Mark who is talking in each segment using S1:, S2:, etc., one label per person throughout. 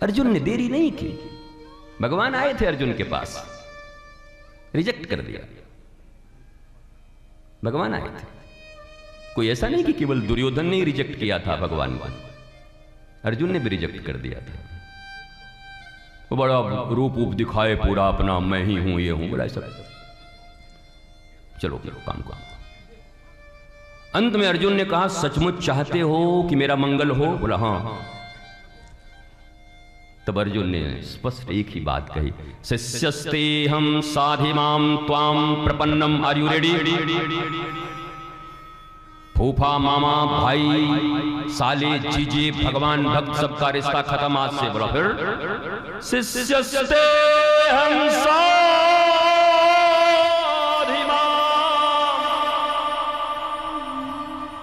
S1: अर्जुन ने देरी नहीं की, भगवान आए थे अर्जुन के पास, रिजेक्ट कर दिया। भगवान आए थे, कोई ऐसा नहीं कि केवल दुर्योधन ने ही रिजेक्ट किया था भगवान को, अर्जुन ने भी रिजेक्ट कर दिया था। वो बड़ा रूप दिखाए पूरा अपना, मैं ही हूं ये हूं, बड़ा सब। चलो करो काम को। अंत में अर्जुन ने कहा सचमुच चाहते हो कि मेरा मंगल हो? बोला हाँ। तब अर्जुन ने स्पष्ट एक ही बात कही, शिष्यस्ते हम साधिमाम त्वाम प्रपन्नम, आर यू रेडी? फूफा मामा भाई साले जीजे भगवान भक्त सबका रिश्ता खत्म आज से। बोला फिर शिष्यस्ते हम साधिमाम,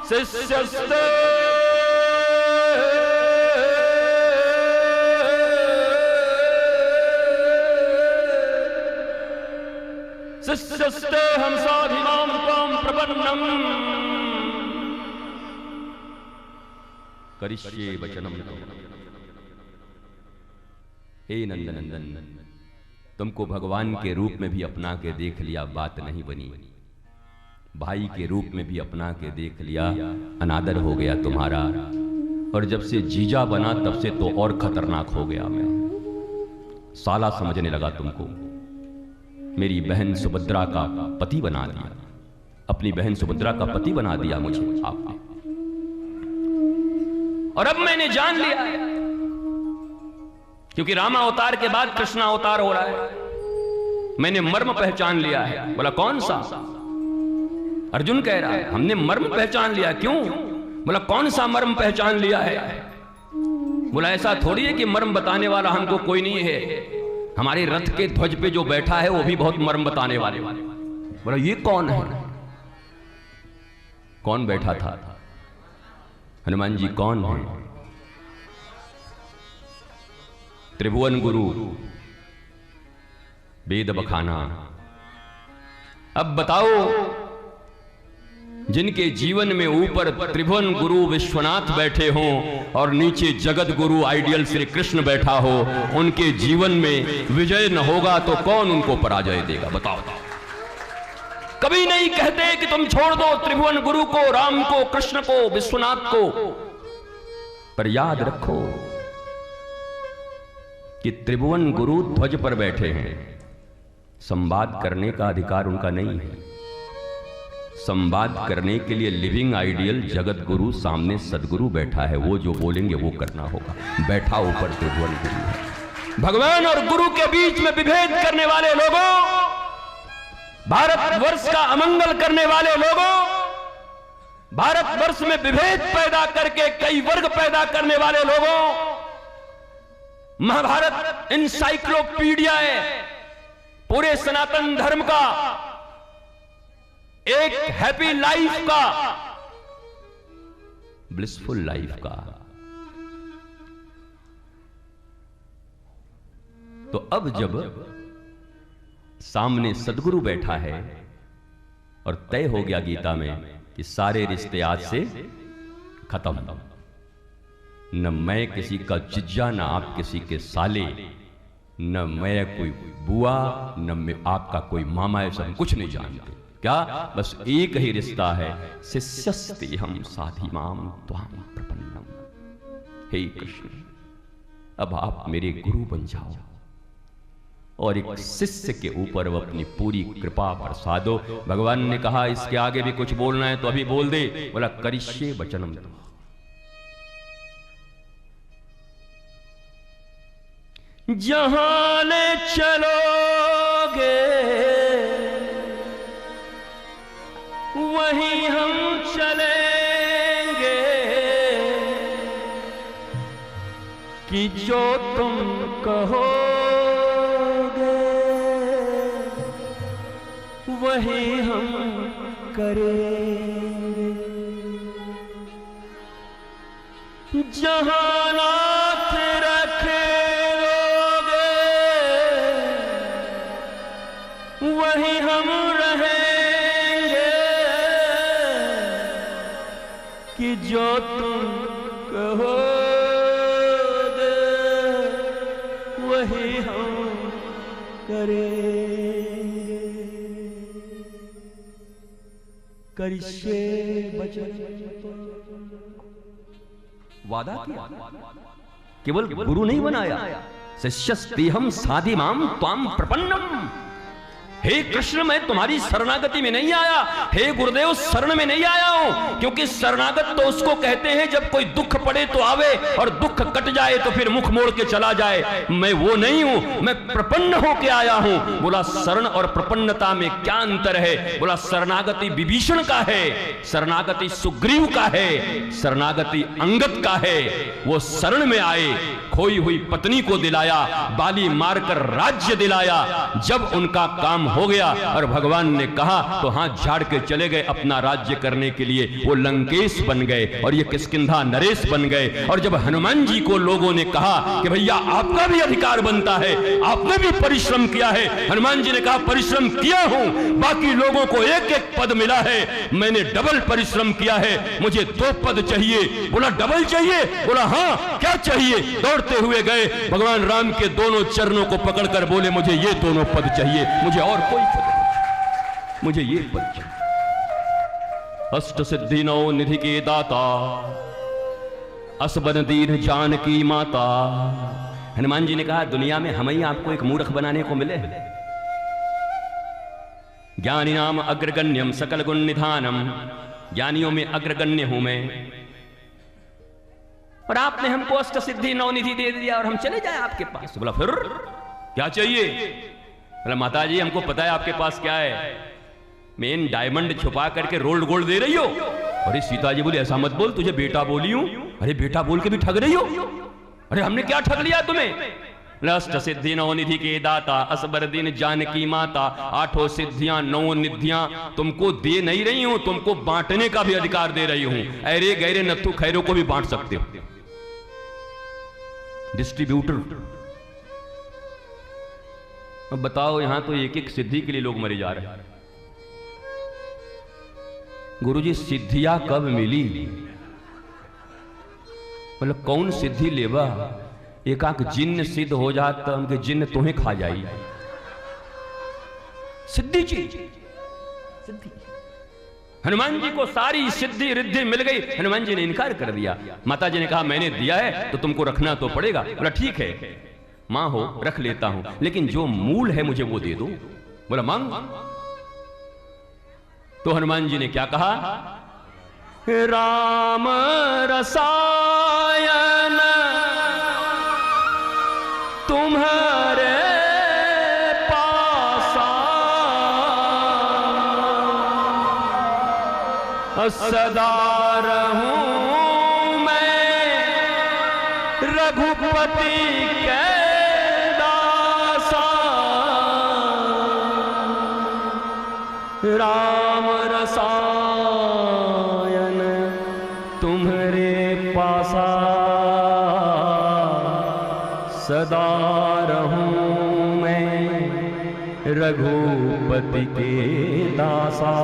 S1: शिष्यस्ते शिष्यस्ते हम साधिमाम त्वाम प्रपन्नम करिष्ये वचनम। हे नंदनंदन, तुमको भगवान के रूप में भी अपना के देख लिया, बात नहीं बनी। भाई के रूप में भी अपना के देख लिया, अनादर हो गया तुम्हारा। और जब से जीजा बना तब से तो और खतरनाक हो गया मैं, साला समझने लगा तुमको। मेरी बहन सुभद्रा का पति बना दिया, अपनी बहन सुभद्रा का पति बना दिया मुझे आपने। और अब मैंने जान लिया, क्योंकि रामा अवतार के बाद कृष्णा अवतार हो रहा है, मैंने मर्म पहचान लिया है। बोला कौन सा? अर्जुन कह रहा है हमने मर्म पहचान लिया। क्यों? बोला कौन सा मर्म पहचान लिया है? बोला ऐसा थोड़ी है कि मर्म बताने वाला हमको कोई नहीं है, हमारे रथ के ध्वज पे जो बैठा है वो भी बहुत मर्म बताने वाले। बोला ये कौन है? कौन बैठा था? हनुमान जी कौन है? त्रिभुवन गुरु, वेद बखाना। अब बताओ, जिनके जीवन में ऊपर त्रिभुवन गुरु विश्वनाथ बैठे हों और नीचे जगत गुरु आइडियल श्री कृष्ण बैठा हो, उनके जीवन में विजय न होगा तो कौन उनको पराजय देगा? बताओ। कभी नहीं कहते कि तुम छोड़ दो त्रिभुवन गुरु को, राम को, कृष्ण को, विश्वनाथ को, पर याद रखो कि त्रिभुवन गुरु ध्वज पर बैठे हैं, संवाद करने का अधिकार उनका नहीं है। संवाद करने के लिए लिविंग आइडियल जगत गुरु सामने सदगुरु बैठा है, वो जो बोलेंगे वो करना होगा। बैठा ऊपर त्रिभुवन गुरु है। भगवान और गुरु के बीच में विभेद करने वाले लोगों, भारतवर्ष का अमंगल करने वाले लोगों, भारतवर्ष में विभेद पैदा करके कई वर्ग पैदा करने वाले लोगों, महाभारत एनसाइक्लोपीडिया है पूरे सनातन धर्म का, एक हैप्पी लाइफ का, ब्लिसफुल लाइफ का। तो अब जब सामने सदगुरु बैठा है और तय हो गया गीता में कि सारे रिश्ते आज से खत्म, न मैं किसी का जिज्जा, न आप किसी के साले, न मैं कोई बुआ, न मैं आपका कोई मामा, ऐसा हम कुछ नहीं जानते। क्या? बस एक ही रिश्ता है, शिष्यस्ते हम साधिमाम त्वाम प्रपन्नम। हे कृष्ण, अब आप मेरे गुरु बन जाओ और एक शिष्य के ऊपर वो अपनी पूरी कृपा बरसादो। भगवान ने कहा इसके आगे भी कुछ बोलना है तो अभी बोल दे। बोला करिष्ये वचनम। जहां ले चलोगे वहीं हम चलेंगे, कि जो तुम कहोगे वही हम करेंगे। जहां नाथ रखेंगे वही हम रहेंगे, कि जो तुम कहोगे वही हम करेंगे। करिष्ये वचनम, वादा किया, केवल गुरु नहीं बनाया। शिष्यस्तेहम साधिमाम त्वाम प्रपन्नम। हे कृष्ण, मैं तुम्हारी शरणागति में नहीं आया, हे गुरुदेव शरण में नहीं आया हूं, क्योंकि शरणागत तो उसको कहते हैं जब कोई दुख पड़े तो आवे और दुख कट जाए तो फिर मुख मोड़ के चला जाए। मैं वो नहीं हूं, मैं प्रपन्न होके आया हूं। बोला शरण और प्रपन्नता में क्या अंतर है? बोला शरणागति विभीषण का है, शरणागति सुग्रीव का है, शरणागति अंगद का है। वो शरण में आए, खोई हुई पत्नी को दिलाया, बाली मारकर राज्य दिलाया। जब उनका काम हो गया और भगवान ने कहा तो हाथ झाड़ के चले गए अपना राज्य करने के लिए। वो लंकेश बन गए और ये किष्किंधा नरेश बन गए। और जब हनुमान जी को लोगों ने कहा कि भैया आपका भी अधिकार बनता है, आपने भी परिश्रम किया है, हनुमान जी ने कहा परिश्रम किया हूं, बाकी लोगों को एक एक पद मिला है, मैंने डबल परिश्रम किया है, मुझे 2 पद चाहिए। बोला डबल चाहिए? बोला हाँ, क्या चाहिए? दौड़ते हुए गए, भगवान राम के दोनों चरणों को पकड़कर बोले मुझे ये दोनों पद चाहिए, मुझे और कोई पद नहीं, मुझे ये पद चाहिए। अष्ट सिद्धि 9 निधि के दाता, असबन दीन जानकी माता। हनुमान जी ने कहा दुनिया में हम ही आपको एक मूर्ख बनाने को मिले। ज्ञानी नाम अग्रगण्यम सकल गुण निधानम, ज्ञानियों में अग्रगण्य हूं मैं, और आपने हमको अष्ट सिद्धि 9 निधि दे दिया और हम चले जाए आपके पास। बोला फिर क्या चाहिए? बोला माता जी हमको पता है आपके पास क्या है, मेन डायमंड छुपा करके रोल्ड गोल्ड दे रही हो। अरे सीता जी बोली ऐसा मत बोल, तुझे बेटा बोली हूं। अरे बेटा बोल के भी ठग रही हो? अरे हमने क्या ठग लिया तुम्हें? अष्ट सिद्धि 9 निधि के दाता, असबर दिन जानकी माता। 8 सिद्धियां 9 निधियां तुमको दे नहीं रही हूं, तुमको बांटने का भी अधिकार दे रही हूं। अरे गहरे नत्थु खैरों को भी बांट सकते हो, डिस्ट्रीब्यूटर। अब बताओ यहां तो एक एक सिद्धि के लिए लोग मरे जा रहे हैं। गुरुजी सिद्धियां कब मिली? मतलब कौन सिद्धि लेवा? एक आंख जिन्न सिद्ध हो जाता, उनके जिन्न तुम्हें खा जाई। सिद्धि चीज, सिद्धि। हनुमान जी को सारी सिद्धि रिद्धि मिल गई, हनुमान जी ने इनकार कर दिया। माता जी ने कहा मैंने दिया है तो तुमको रखना तो पड़ेगा। बोला ठीक है मां हो रख लेता हूं, लेकिन जो मूल है मुझे वो दे दो। बोला मांग। तो हनुमान जी ने क्या कहा? राम रसायन तुम्हारे पासा, सदा रहूं मैं रघुपति के दासा। राम रसायन तुम्हारे पासा, सदा रहूं मैं रघुपति के दासा।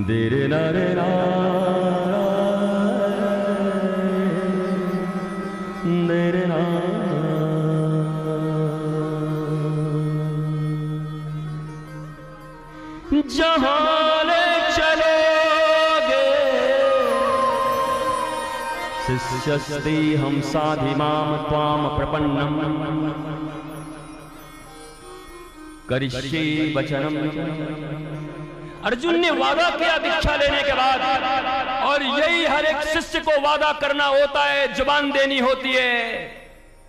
S1: देरे नारे ना देरे ना। जहां ले चलोगे शिष्यस्ते हम साधिमाम त्वाम प्रपन्नम, करिष्ये वचनम। अर्जुन ने वादा किया दीक्षा लेने के बाद, और यही हर एक शिष्य को वादा करना होता है, जुबान देनी होती है,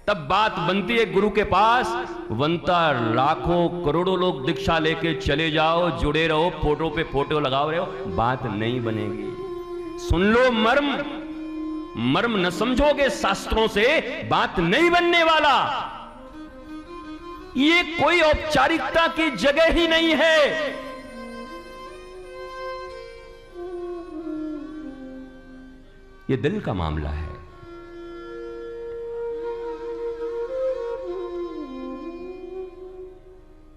S1: तब बात बनती है गुरु के पास। बनता लाखों करोड़ों लोग दीक्षा लेके चले जाओ, जुड़े रहो, फोटो पे फोटो लगाओ रहे हो, बात नहीं बनेगी। सुन लो मर्म, मर्म न समझोगे शास्त्रों से, बात नहीं बनने वाला। ये कोई औपचारिकता की जगह ही नहीं है। ये दिल का मामला है।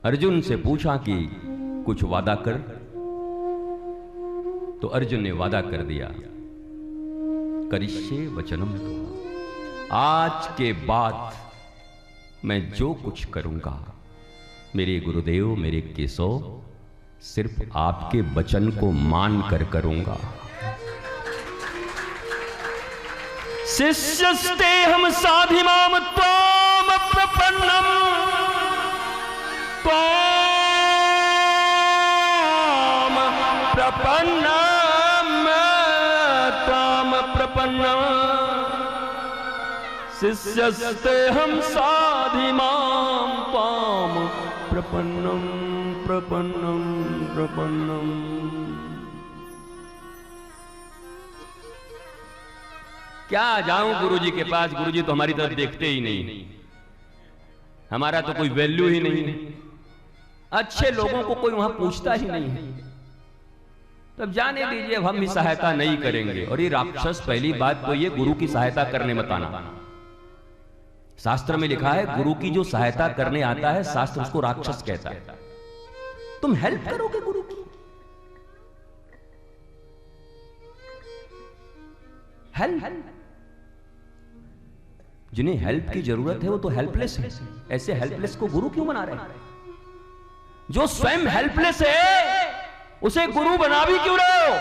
S1: अर्जुन से पूछा कि कुछ वादा कर, तो अर्जुन ने वादा कर दिया, करिष्ये वचनम तव, आज के बाद मैं जो कुछ करूंगा मेरे गुरुदेव, मेरे केशव, सिर्फ आपके वचन को मान कर करूंगा। शिष्यस्ते हम साधिमाम त्वाम प्रपन्नम, त्वाम प्रपन्नम, त्वाम प्रपन्नम, शिष्यस्ते हम साधिमाम त्वाम प्रपन्नम, प्रपन्नम, प्रपन्नम। क्या जाऊं गुरुजी के पास, गुरुजी तो हमारी तरफ देखते ही नहीं, हमारा तो कोई वैल्यू ही नहीं है, अच्छे लोगों को कोई वहां पूछता ही नहीं है, तब जाने दीजिए, अब हम भी सहायता नहीं करेंगे। और ये राक्षस, पहली बात तो ये गुरु की सहायता करने मत आना। शास्त्र में लिखा है गुरु की जो सहायता करने आता है, शास्त्र उसको राक्षस कहता है। तुम हेल्प करोगे गुरु की, हेल्प, जिन्हें हेल्प की जरूरत है वो तो हेल्पलेस है, ऐसे हेल्पलेस को गुरु क्यों बना रहे हैं? जो स्वयं हेल्पलेस है उसे गुरु बना भी क्यों रहे हो?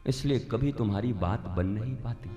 S1: इसलिए कभी तुम्हारी बात बन नहीं पाती।